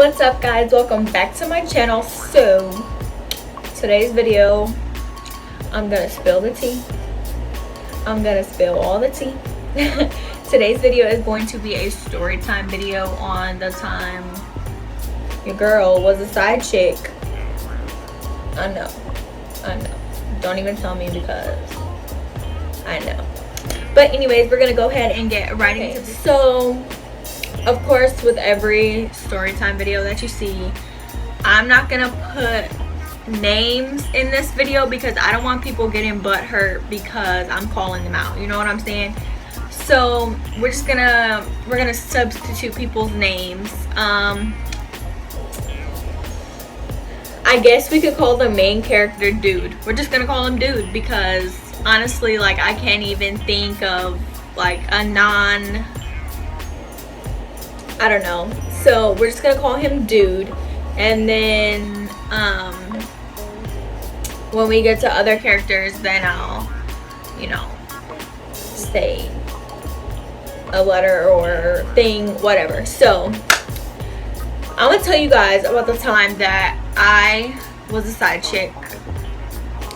What's up, guys? Welcome back to my channel. So today's video, I'm gonna spill the tea. I'm gonna spill all the tea. Today's video is going to be a story time video on the time your girl was a side chick. I know. Don't even tell me because I know. But anyways, we're gonna go ahead and get right into this. So of course, with every story time video that you see, I'm not gonna put names in this video because I don't want people getting butthurt because I'm calling them out. You know what I'm saying? So we're gonna substitute people's names. I guess we could call the main character Dude. We're just gonna call him Dude because honestly, like, I can't even think of like a I don't know. So we're just gonna call him Dude, and then when we get to other characters, then I'll, you know, say a letter or thing, whatever. So I'm gonna tell you guys about the time that I was a side chick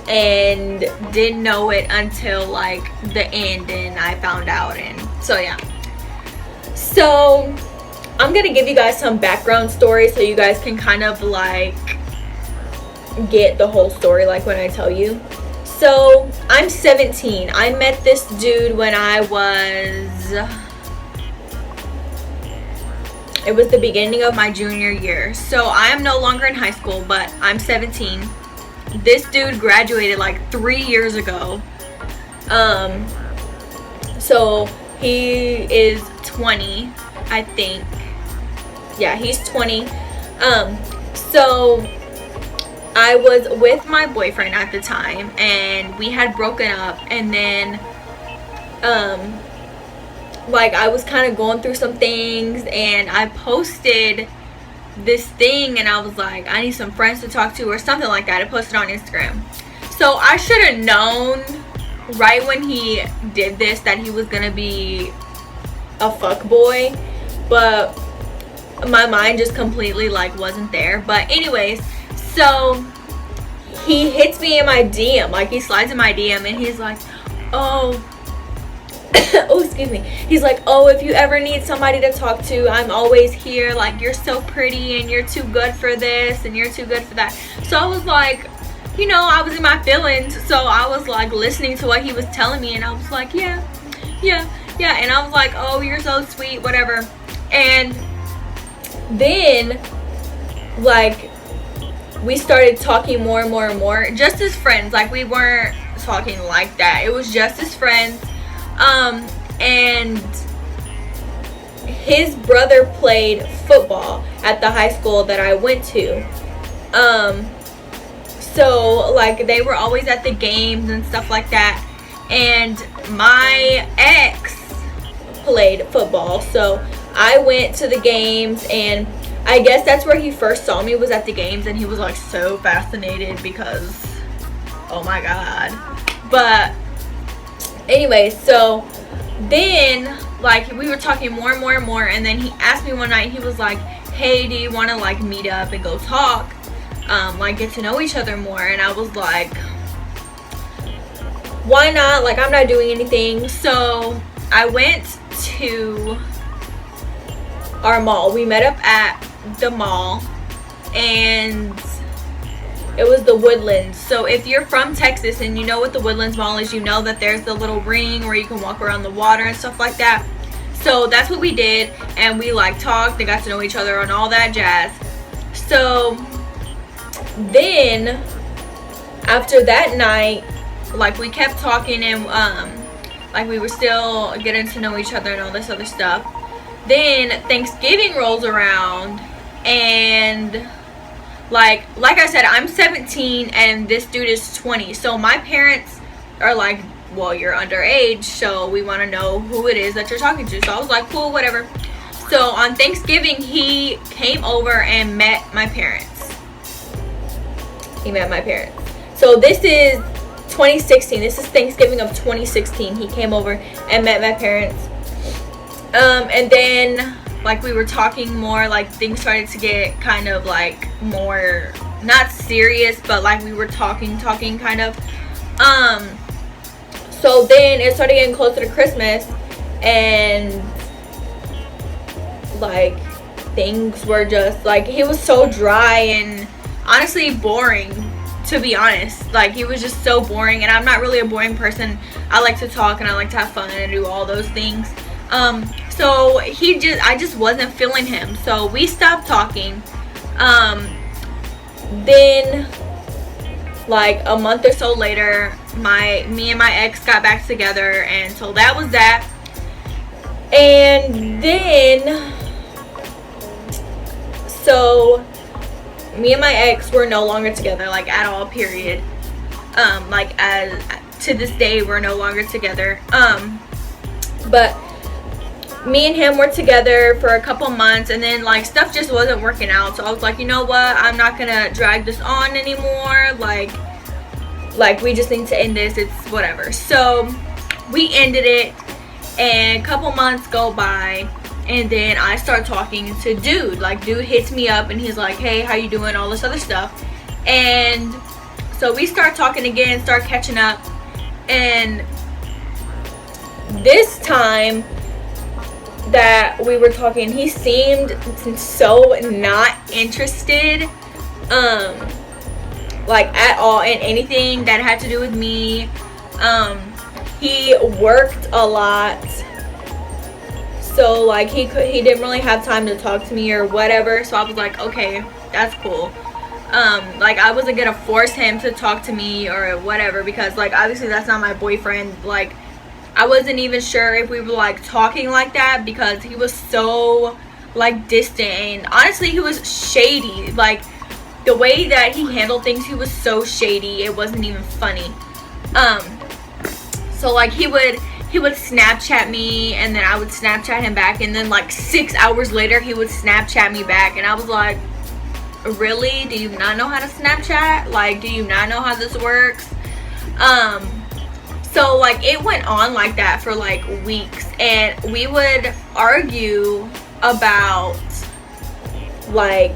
and didn't know it until like the end, and I found out. And so yeah, so I'm gonna give you guys some background story so you guys can kind of like get the whole story like when I tell you. So I'm 17. I met this dude when it was the beginning of my junior year. So I am no longer in high school, but I'm 17. This dude graduated like 3 years ago. So he is 20, I think. Yeah, he's 20. So I was with my boyfriend at the time, and we had broken up, and then like I was kind of going through some things, and I posted this thing, and I was like, I need some friends to talk to or something like that. I posted on Instagram. So I should have known right when he did this that he was gonna be a fuck boy, but my mind just completely like wasn't there. But anyways, so he hits me in my DM, like he slides in my DM, and he's like, oh oh, excuse me. He's like, oh, if you ever need somebody to talk to, I'm always here. Like, you're so pretty, and you're too good for this, and you're too good for that. So I was like, you know, I was in my feelings. So I was like listening to what he was telling me, and I was like, yeah. And I was like, oh, you're so sweet, whatever. And then like we started talking more and more, just as friends. Like, we weren't talking like that. It was just as friends. And his brother played football at the high school that I went to. So like they were always at the games and stuff like that. And my ex played football, so I went to the games, and I guess that's where he first saw me, was at the games, and he was like so fascinated because, oh my god. But anyway, so then like we were talking more and more, and then he asked me one night, he was like, hey, do you want to like meet up and go talk, like get to know each other more? And I was like, why not? Like, I'm not doing anything. So I went to our mall. We met up at the mall, and it was the Woodlands. So if you're from Texas and you know what the Woodlands Mall is, you know that there's the little ring where you can walk around the water and stuff like that. So that's what we did, and we like talked and got to know each other and all that jazz. So then after that night, like we kept talking, and like we were still getting to know each other and all this other stuff. Then Thanksgiving rolls around, and like I said, I'm 17 and this dude is 20. So my parents are like, well, you're underage, so we want to know who it is that you're talking to. So I was like, cool, whatever. So on Thanksgiving, he came over and met my parents. He met my parents. So this is 2016. This is Thanksgiving of 2016. He came over and met my parents. And then like we were talking more, like things started to get kind of like more, not serious, but like we were talking kind of. So then it started getting closer to Christmas, and like things were just like, he was so dry and honestly boring, to be honest. Like he was just so boring, and I'm not really a boring person. I like to talk and I like to have fun and do all those things. So I just wasn't feeling him, so we stopped talking. Then like a month or so later, me and my ex got back together, and so that was that. And then so me and my ex were no longer together, like at all, period. Like as to this day we're no longer together. But me and him were together for a couple months, and then like stuff just wasn't working out. So I was like, you know what, I'm not gonna drag this on anymore. Like we just need to end this. It's whatever. So we ended it, and a couple months go by, and then I start talking to dude. Like dude hits me up and he's like, hey, how you doing, all this other stuff. And so we start talking again, start catching up, and this time that we were talking, he seemed so not interested like at all in anything that had to do with me. He worked a lot, so like he didn't really have time to talk to me or whatever. So I was like, okay, that's cool. Like I wasn't gonna force him to talk to me or whatever, because like obviously that's not my boyfriend. Like I wasn't even sure if we were like talking like that, because he was so like distant, and honestly he was shady. Like the way that he handled things, he was so shady, it wasn't even funny. So like he would Snapchat me, and then I would Snapchat him back, and then like 6 hours later he would Snapchat me back, and I was like, really? Do you not know how to Snapchat? Like, do you not know how this works? So like it went on like that for like weeks, and we would argue about like,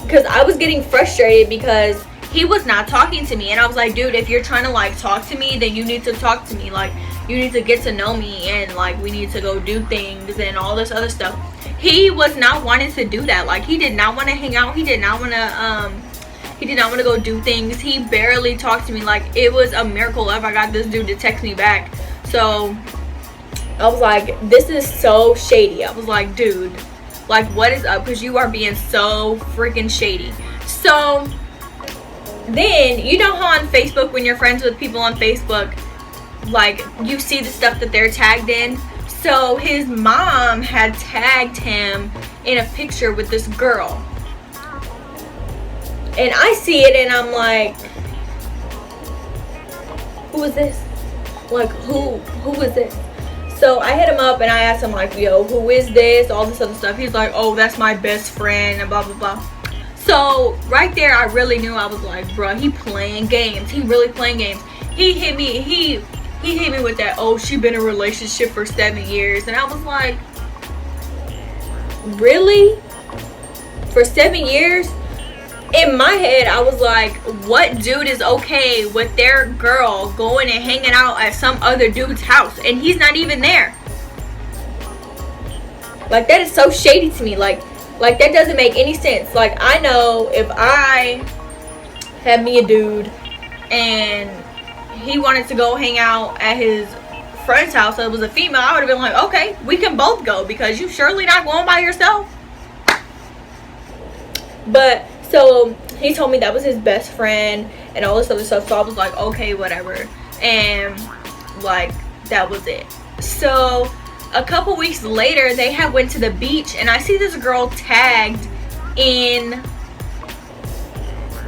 because I was getting frustrated because he was not talking to me, and I was like, dude, if you're trying to like talk to me, then you need to talk to me. Like you need to get to know me, and like we need to go do things and all this other stuff. He was not wanting to do that. Like he did not want to hang out. He did not want to go do things. He barely talked to me. Like it was a miracle if I got this dude to text me back. So I was like, this is so shady. I was like, dude, like what is up? Because you are being so freaking shady. So then, you know how on Facebook, when you're friends with people on Facebook, like you see the stuff that they're tagged in. So his mom had tagged him in a picture with this girl, and I see it and I'm like, who is this? Like who is this? So I hit him up and I asked him like, yo, who is this? All this other stuff. He's like, oh, that's my best friend and blah blah blah. So right there I really knew. I was like, bruh, he playing games. He really playing games. He hit me with that, oh, she been in a relationship for 7 years. And I was like, really? For 7 years? In my head, I was like, what dude is okay with their girl going and hanging out at some other dude's house and he's not even there? Like, that is so shady to me. Like that doesn't make any sense. Like, I know if I had me a dude and he wanted to go hang out at his friend's house, so it was a female, I would have been like, okay, we can both go, because you surely not going by yourself. But so he told me that was his best friend and all this other stuff. So I was like, okay, whatever. And like that was it. So a couple weeks later, they had went to the beach, and I see this girl tagged in,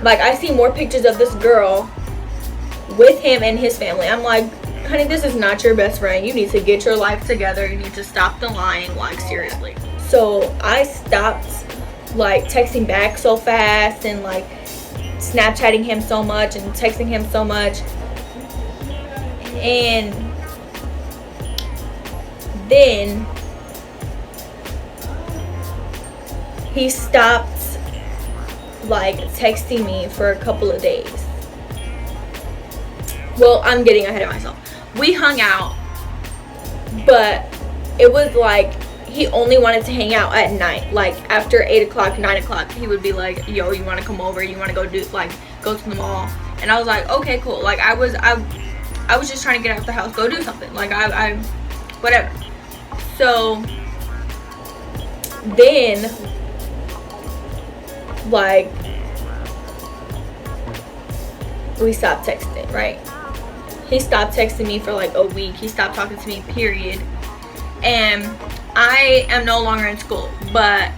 like I see more pictures of this girl with him and his family. I'm like, honey, this is not your best friend. You need to get your life together. You need to stop the lying, like seriously. So I stopped like texting back so fast and like Snapchatting him so much and texting him so much. And then he stopped like texting me for a couple of days. Well, I'm getting ahead of myself. We hung out, but it was like he only wanted to hang out at night. Like after 8 o'clock, 9 o'clock, he would be like, yo, you want to come over? You want to go go to the mall? And I was like, okay, cool. Like I was just trying to get out of the house, go do something. Like I whatever. So then, like, we stopped texting, right? He stopped texting me for like a week. He stopped talking to me, period. And I am no longer in school, but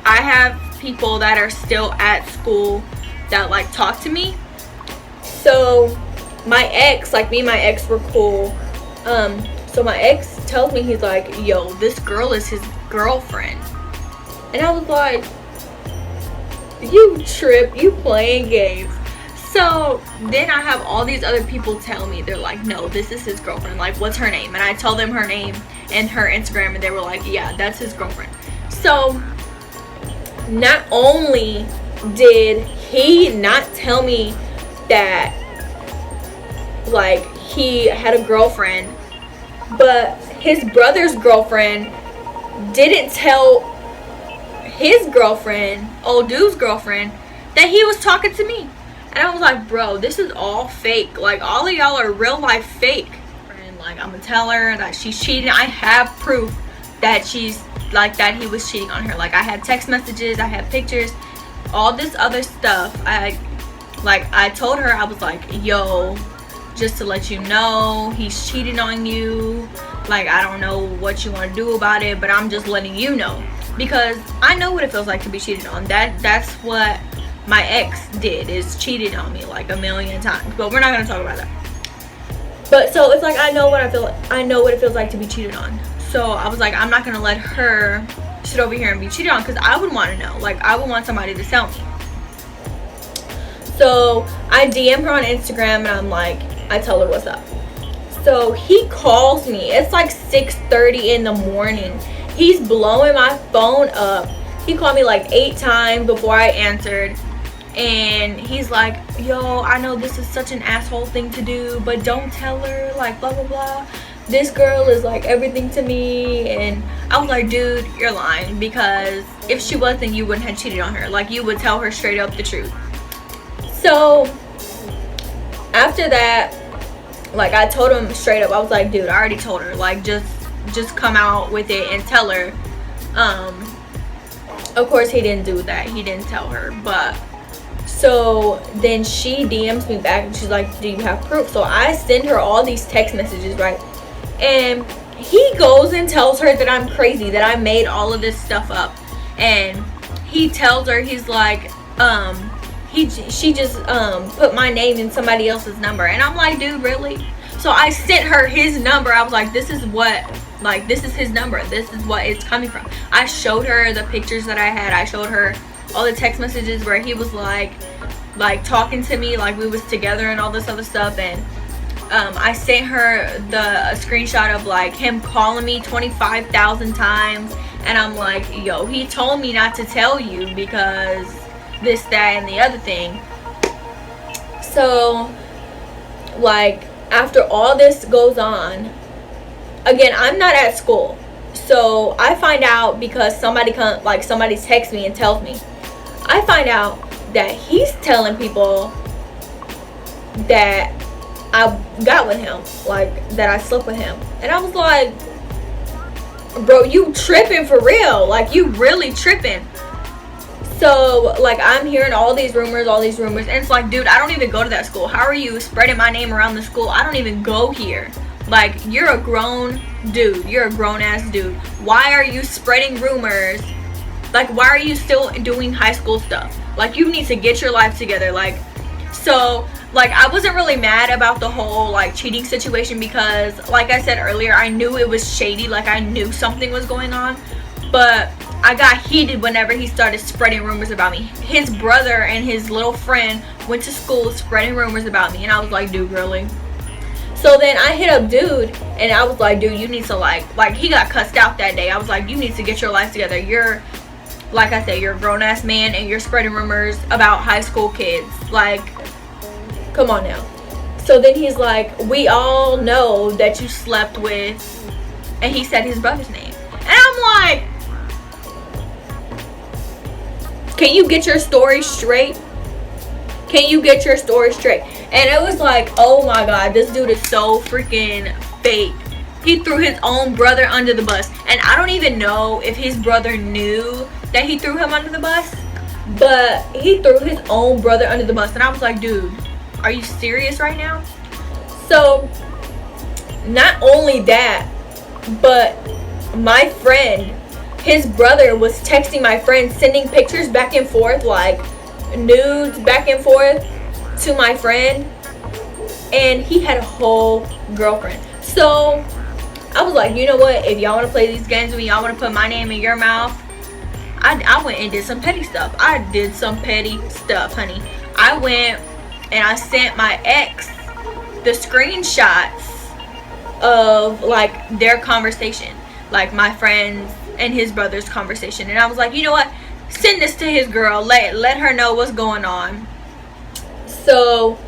I have people that are still at school that like talk to me. So my ex, like me and my ex were cool. So my ex tells me, he's like, yo, this girl is his girlfriend. And I was like, you trip, you playing games. So then I have all these other people tell me, they're like, no, this is his girlfriend. Like, what's her name? And I tell them her name and her Instagram, and they were like, yeah, that's his girlfriend. So not only did he not tell me that like he had a girlfriend, but his brother's girlfriend didn't tell his girlfriend, old dude's girlfriend, that he was talking to me. And I was like, bro, this is all fake. Like, all of y'all are real life fake. And like, I'm gonna tell her that she's cheating. I have proof that she's like, that he was cheating on her. Like, I had text messages, I had pictures, all this other stuff. I told her, I was like, yo, just to let you know, he's cheating on you. Like, I don't know what you want to do about it, but I'm just letting you know, because I know what it feels like to be cheated on. That's what my ex did, is cheated on me like a million times. But we're not gonna talk about that. But so it's like, I know what it feels like to be cheated on. So I was like, I'm not gonna let her sit over here and be cheated on, because I would want to know. Like, I would want somebody to tell me. So I DM her on Instagram, and I'm like, I tell her what's up. So he calls me. It's like 6:30 in the morning. He's blowing my phone up. He called me like 8 times before I answered. And he's like, yo, I know this is such an asshole thing to do, but don't tell her, like, blah, blah, blah. This girl is like everything to me. And I was like, dude, you're lying, because if she wasn't, you wouldn't have cheated on her. Like, you would tell her straight up the truth. So after that, like, I told him straight up, I was like, dude, I already told her, like, just come out with it and tell her. Of course he didn't do that. He didn't tell her. But so then she DMs me back, and she's like, do you have proof? So I send her all these text messages, right? And he goes and tells her that I'm crazy, that I made all of this stuff up. And he tells her, he's like, she just put my name in somebody else's number. And I'm like, dude, really? So I sent her his number. I was like, this is his number. This is what it's coming from. I showed her the pictures that I had. I showed her all the text messages where he was like talking to me, like we was together and all this other stuff. And I sent her a screenshot of like him calling me 25,000 times. And I'm like, yo, he told me not to tell you because this, that, and the other thing. So like, after all this goes on, again, I'm not at school, so I find out because somebody texts me and tells me. I find out that he's telling people that I got with him, like that I slept with him. And I was like, bro, you tripping for real? Like, you really tripping? So like, I'm hearing all these rumors, and it's like, dude, I don't even go to that school. How are you spreading my name around the school? I don't even go here. Like, you're a grown dude. You're a grown ass dude. Why are you spreading rumors? Like, why are you still doing high school stuff? Like, you need to get your life together. Like, so like, I wasn't really mad about the whole like cheating situation, because like I said earlier, I knew it was shady. Like, I knew something was going on. But I got heated whenever he started spreading rumors about me. His brother and his little friend went to school spreading rumors about me, and I was like, dude, really? So then I hit up dude, and I was like, dude, you need to like he got cussed out that day. I was like, you need to get your life together. You're like I said, you're a grown-ass man and you're spreading rumors about high school kids. Like, come on now. So then he's like, we all know that you slept with, and he said his brother's name. And I'm like, can you get your story straight? Can you get your story straight? And it was like, oh my God, this dude is so freaking fake. He threw his own brother under the bus. And I don't even know if his brother knew that he threw him under the bus. But he threw his own brother under the bus. And I was like, dude, are you serious right now? So, not only that, but my friend, his brother was texting my friend, sending pictures back and forth, like nudes back and forth to my friend. And he had a whole girlfriend. So, I was like, you know what? If y'all want to play these games with me, y'all want to put my name in your mouth, I went and did some petty stuff. I did some petty stuff, honey. I went and I sent my ex the screenshots of like their conversation, like my friends and his brother's conversation. And I was like, you know what? Send this to his girl. Let her know what's going on. So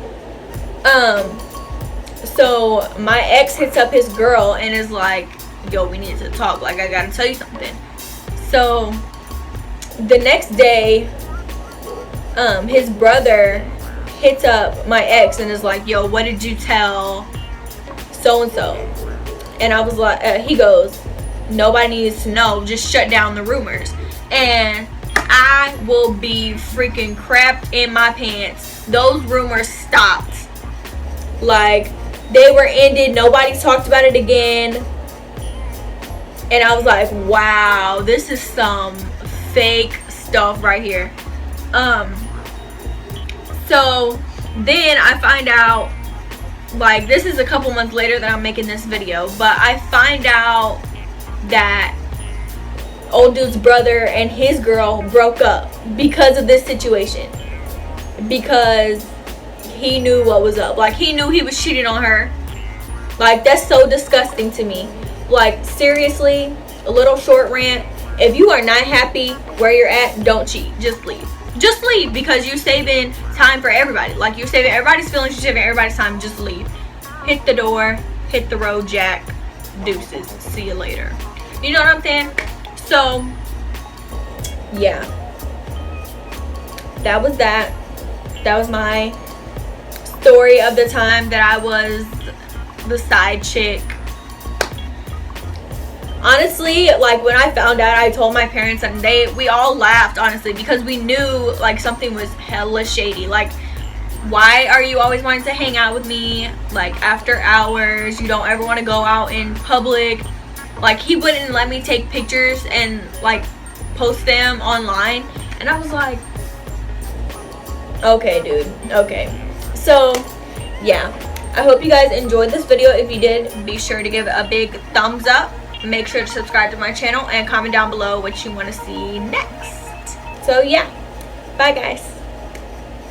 my ex hits up his girl and is like, yo, we need to talk. Like, I gotta tell you something. So the next day, his brother hits up my ex and is like, yo, what did you tell so and so? And I was like, he goes, nobody needs to know, just shut down the rumors. And I will be freaking crapped in my pants. Those rumors stopped. Like, they were ended. Nobody talked about it again. And I was like, wow, this is some fake stuff right here. So then I find out, like, this is a couple months later that I'm making this video, but I find out that old dude's brother and his girl broke up because of this situation. Because he knew what was up. Like, he knew he was cheating on her. Like, that's so disgusting to me. Like, seriously, a little short rant. If you are not happy where you're at, don't cheat. Just leave. Just leave, because you're saving time for everybody. Like, you're saving everybody's feelings, you're saving everybody's time. Just leave. Hit the door, hit the road, Jack. Deuces. See you later. You know what I'm saying? So, yeah. That was that. That was my story of the time that I was the side chick. Honestly, like, when I found out, I told my parents, and we all laughed, honestly, because we knew, like, something was hella shady. Like, why are you always wanting to hang out with me, like, after hours? You don't ever want to go out in public. Like, he wouldn't let me take pictures and, like, post them online. And I was like, okay, dude, okay. So, yeah, I hope you guys enjoyed this video. If you did, be sure to give it a big thumbs up. Make sure to subscribe to my channel and comment down below what you want to see next. So, yeah, bye, guys.